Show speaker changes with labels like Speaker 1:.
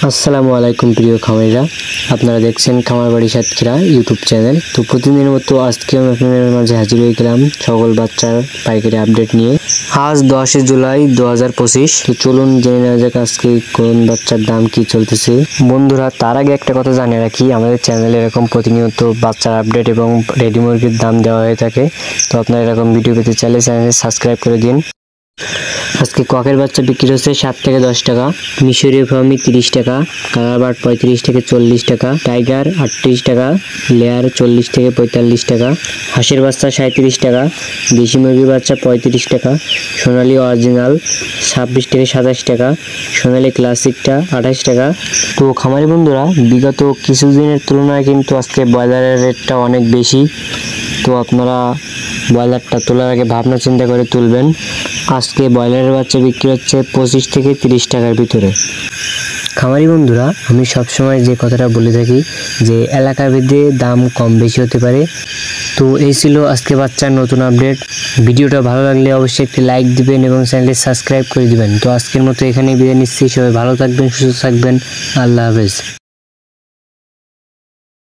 Speaker 1: আসসালামু আলাইকুম প্রিয় খামারিরা, আপনারা দেখছেন খামার বাড়ি সাতক্ষীরা ইউটিউব চ্যানেল। তো প্রতিদিনের মতো আজকে আমি আপনাদের মাঝে হাজির হয়ে গেলাম সকল বাচ্চার পাইকারি আপডেট নিয়ে। আজ 10 জুলাই 2025। তো চলুন জেনে নেওয়া যাক আজকে কোন বাচ্চার দাম কি চলতেছে। বন্ধুরা, তার আগে একটা কথা জানিয়ে রাখি, আমাদের চ্যানেলে এরকম প্রতিনিয়ত বাচ্চার আপডেট এবং রেডি মুরগির দাম দেওয়া হয়ে থাকে। তো আপনারা এরকম ভিডিও পেতে চাইলে চ্যানেলে সাবস্ক্রাইব করে দিন। আজকে ককের বাচ্চা বিক্রি হচ্ছে 7 থেকে 10 টাকা, মিশরীয় ফার্মি 30 টাকা, কালার বার্ড 35 থেকে 40 টাকা, টাইগার 38 টাকা, লেয়ার 40 থেকে 45 টাকা, হাঁসের বাচ্চা 37 টাকা, দেশি মুরগির বাচ্চা 35 টাকা, সোনালী অরিজিনাল 26 থেকে 27 টাকা, সোনালী ক্লাসিকটা 28 টাকা। তো খামারি বন্ধুরা, বিগত কিছুদিনের তুলনায় কিন্তু আজকে ব্রয়লারের রেটটা অনেক বেশি। তো আপনারা ব্রয়লারটা তোলার আগে ভাবনা চিন্তা করে তুলবেন। আজকে ব্রয়লারের বাচ্চা বিক্রি হচ্ছে 25 থেকে 30 টাকার ভিতরে। খামারি বন্ধুরা, আমি সবসময় যে কথাটা বলে থাকি যে এলাকা ভেদে দাম কম বেশি হতে পারে। তো এই ছিল আজকে বাচ্চার নতুন আপডেট। ভিডিওটা ভালো লাগলে অবশ্যই একটি লাইক দিবেন এবং চ্যানেলটি সাবস্ক্রাইব করে দিবেন। তো আজকের মতো এখানেই বিদায় নিচ্ছি। সবাই ভালো থাকবেন, সুস্থ থাকবেন। আল্লাহ হাফেজ।